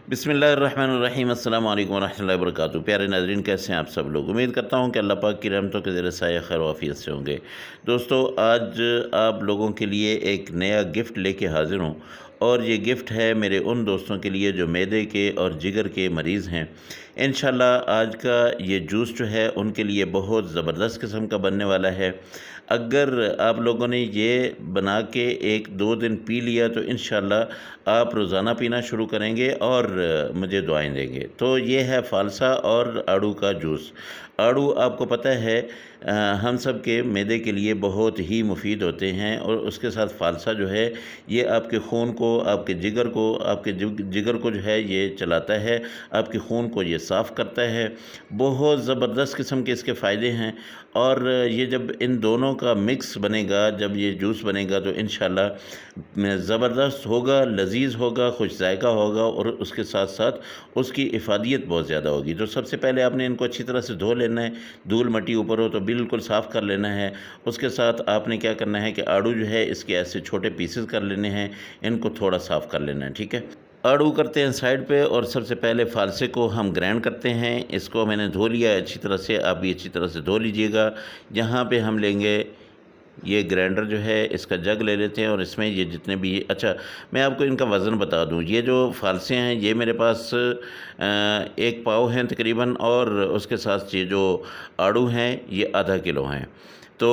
बिस्मिल्लाहिर्रहमानिर्रहीम अस्सलाम वालेकुम वरहमतुल्लाहि वबरकातुहू। प्यारे नाज़रीन, कैसे हैं आप सब लोग। उम्मीद करता हूं कि अल्लाह पाक की रहमतों के ज़रिए साया खैर वाफ़ियत से होंगे। दोस्तों, आज आप लोगों के लिए एक नया गिफ्ट लेके हाज़िर हूं और ये गिफ्ट है मेरे उन दोस्तों के लिए जो मैदे के और जिगर के मरीज़ हैं। इंशाल्लाह आज का ये जूस जो है उनके लिए बहुत ज़बरदस्त किस्म का बनने वाला है। अगर आप लोगों ने ये बना के 1-2 दिन पी लिया तो इंशाल्लाह आप रोज़ाना पीना शुरू करेंगे और मुझे दुआएं देंगे। तो ये है फ़ालसा और आड़ू का जूस। आड़ू आपको पता है हम सब के मैदे के लिए बहुत ही मुफीद होते हैं और उसके साथ फ़ालसा जो है ये आपके खून को, आपके जिगर को, आपके जिगर को जो है ये चलाता है, आपके खून को ये साफ़ करता है। बहुत ज़बरदस्त किस्म के इसके फ़ायदे हैं और ये जब इन दोनों का मिक्स बनेगा, जब ये जूस बनेगा तो इंशाल्लाह ज़बरदस्त होगा, लज़ीज़ होगा, खुश ज़ायक़ा होगा और उसके साथ साथ उसकी इफ़ादियत बहुत ज़्यादा होगी। तो सबसे पहले आपने इनको अच्छी तरह से धो लेना है, धूल मट्टी ऊपर हो तो बिल्कुल साफ़ कर लेना है। उसके साथ आपने क्या करना है कि आड़ू जो है इसके ऐसे छोटे पीसेस कर लेने हैं, इनको थोड़ा साफ़ कर लेना है, ठीक है। आड़ू करते हैं साइड पे और सबसे पहले फ़ालसे को हम ग्राइंड करते हैं। इसको मैंने धो लिया है अच्छी तरह से, आप भी अच्छी तरह से धो लीजिएगा। यहाँ पे हम लेंगे ये ग्राइंडर जो है, इसका जग ले लेते हैं और इसमें ये जितने भी अच्छा, मैं आपको इनका वज़न बता दूं। ये जो फ़ालसे हैं ये मेरे पास 1 पाव हैं तकरीबन और उसके साथ ये जो आड़ू हैं ये आधा किलो हैं। तो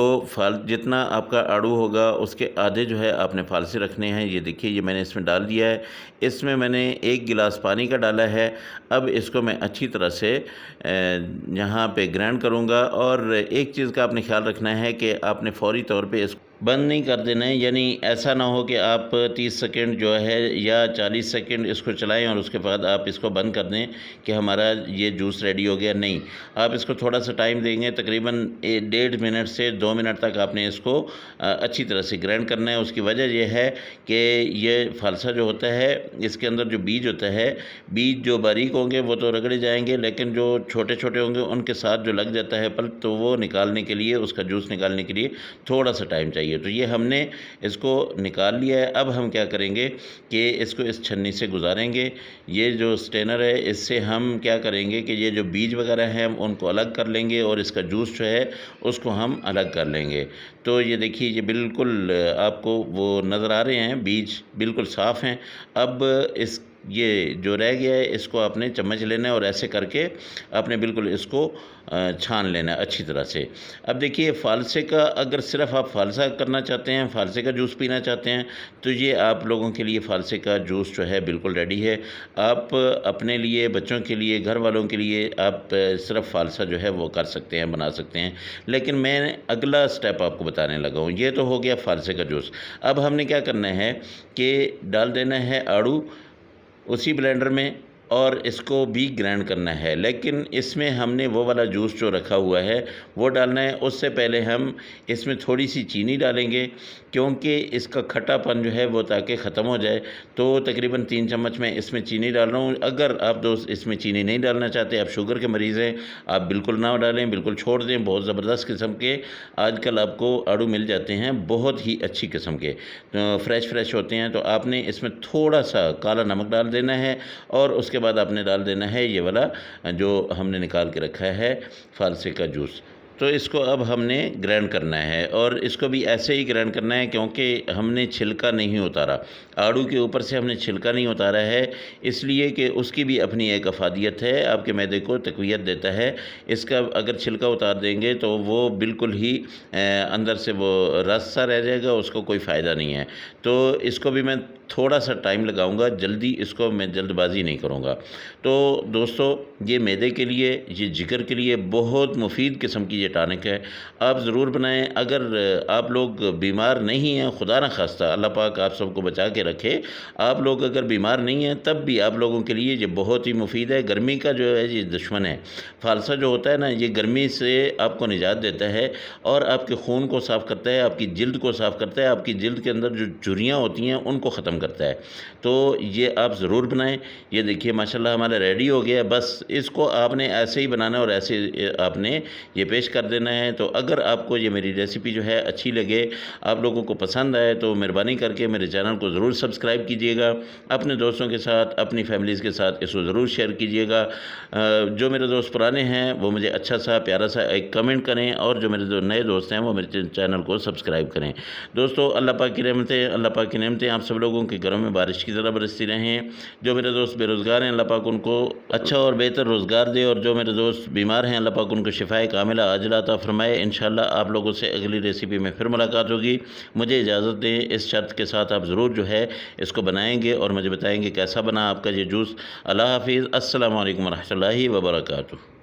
जितना आपका आड़ू होगा उसके आधे जो है आपने फ़ालसे रखने हैं। ये देखिए, ये मैंने इसमें डाल दिया है। इसमें मैंने 1 गिलास पानी का डाला है। अब इसको मैं अच्छी तरह से यहाँ पे ग्राइंड करूँगा और एक चीज़ का आपने ख्याल रखना है कि आपने फ़ौरी तौर पे इसको बंद नहीं कर देना है। यानी ऐसा ना हो कि आप 30 सेकंड जो है या 40 सेकंड इसको चलाएं और उसके बाद आप इसको बंद कर दें कि हमारा ये जूस रेडी हो गया। नहीं, आप इसको थोड़ा सा टाइम देंगे, तकरीबन 1.5 मिनट से 2 मिनट तक आपने इसको अच्छी तरह से ग्राइंड करना है। उसकी वजह यह है कि ये फ़ालसा जो होता है इसके अंदर जो बीज होता है, बीज जो बारीक होंगे वो तो रगड़े जाएंगे, लेकिन जो छोटे छोटे होंगे उनके साथ जो लग जाता है पल्प, तो वो निकालने के लिए, उसका जूस निकालने के लिए थोड़ा सा टाइम चाहिए। तो ये हमने इसको निकाल लिया है। अब हम क्या करेंगे कि इसको इस छन्नी से गुजारेंगे। ये जो स्ट्रेनर है इससे हम क्या करेंगे कि ये जो बीज वगैरह हैं हम उनको अलग कर लेंगे और इसका जूस जो है उसको हम अलग कर लेंगे। तो ये देखिए, ये बिल्कुल आपको वो नज़र आ रहे हैं, बीज बिल्कुल साफ़ हैं। अब इस ये जो रह गया है इसको आपने चम्मच लेना है और ऐसे करके आपने बिल्कुल इसको छान लेना है अच्छी तरह से। अब देखिए, फ़ालसे का अगर सिर्फ़ आप फ़ालसा करना चाहते हैं, फ़ालसे का जूस पीना चाहते हैं तो ये आप लोगों के लिए फ़ालसे का जूस जो है बिल्कुल रेडी है। आप अपने लिए, बच्चों के लिए, घर वालों के लिए आप सिर्फ़ फ़ालसा जो है वो कर सकते हैं, बना सकते हैं। लेकिन मैं अगला स्टेप आपको बताने लगा हूँ। ये तो हो गया फ़ालसे का जूस। अब हमने क्या करना है कि डाल देना है आड़ू उसी ब्लेंडर में और इसको भी ग्राइंड करना है। लेकिन इसमें हमने वो वाला जूस जो रखा हुआ है वो डालना है। उससे पहले हम इसमें थोड़ी सी चीनी डालेंगे क्योंकि इसका खट्टापन जो है वो ताकि ख़त्म हो जाए। तो तकरीबन 3 चम्मच मैं इसमें चीनी डाल रहा हूँ। अगर आप दोस्त इसमें चीनी नहीं डालना चाहते, आप शुगर के मरीज़ हैं, आप बिल्कुल ना डालें, बिल्कुल छोड़ दें। बहुत ज़बरदस्त किस्म के आजकल आपको आड़ू मिल जाते हैं, बहुत ही अच्छी किस्म के, तो फ्रेश होते हैं। तो आपने इसमें थोड़ा सा काला नमक डाल देना है और उसके बाद आपने डाल देना है ये वाला जो हमने निकाल के रखा है फ़ालसे का जूस। तो इसको अब हमने ग्राइंड करना है और इसको भी ऐसे ही ग्राइंड करना है क्योंकि हमने छिलका नहीं उतारा, आड़ू के ऊपर से हमने छिलका नहीं उतारा है, इसलिए कि उसकी भी अपनी एक अफादियत है, आपके मैदे को तक़वियत देता है। इसका अगर छिलका उतार देंगे तो वो बिल्कुल ही अंदर से वो रस सा रह जाएगा, उसको कोई फ़ायदा नहीं है। तो इसको भी मैं थोड़ा सा टाइम लगाऊंगा, जल्दी इसको मैं जल्दबाजी नहीं करूंगा। तो दोस्तों, ये मैदे के लिए, ये जिगर के लिए बहुत मुफीद किस्म की ये टॉनिक है। आप ज़रूर बनाएं। अगर आप लोग बीमार नहीं हैं, खुदा न खास्ता, अल्लाह पाक आप सबको बचा के रखे, आप लोग अगर बीमार नहीं हैं तब भी आप लोगों के लिए ये बहुत ही मुफीद है। गर्मी का जो है ये दुश्मन है। फ़ालसा जो होता है ना, ये गर्मी से आपको निजात देता है और आपके खून को साफ़ करता है, आपकी जिल्द को साफ़ करता है, आपकी जिल्द के अंदर जो झुर्रियाँ होती हैं उनको ख़त्म करता है। तो ये आप ज़रूर बनाएं। ये देखिए माशाल्लाह हमारा रेडी हो गया है। बस इसको आपने ऐसे ही बनाना है और ऐसे आपने ये पेश कर देना है। तो अगर आपको ये मेरी रेसिपी जो है अच्छी लगे, आप लोगों को पसंद आए, तो मेहरबानी करके मेरे चैनल को ज़रूर सब्सक्राइब कीजिएगा। अपने दोस्तों के साथ, अपनी फैमिलीज़ के साथ इसको ज़रूर शेयर कीजिएगा। जो मेरे दोस्त पुराने हैं वो मुझे अच्छा सा प्यारा सा एक कमेंट करें, और जो मेरे जो नए दोस्त हैं वो मेरे चैनल को सब्सक्राइब करें। दोस्तों, अल्लाह पाक की रहमतें, अल्लाह पाक की नेमतें आप सब लोगों के घरों में बारिश की तरह बरसती रहें। जो मेरे दोस्त बेरोज़गार हैं, अल्लाह पाक उनको अच्छा और बेहतर रोज़गार दे, और जो मेरे दोस्त बीमार हैं, अल्लाह पाक उनको शिफाए कामिला आजिला अता फ़रमाए। इंशाअल्लाह आप लोगों से अगली रेसिपी में फिर मुलाकात होगी। मुझे इजाज़त दें, इस शर्त के साथ आप ज़रूर जो है इसको बनाएंगे और मुझे बताएंगे कैसा बना आपका ये जूस। अल्लाह हाफ़िज़। अस्सलामु अलैकुम व रहमतुल्लाहि व बरकातुहू।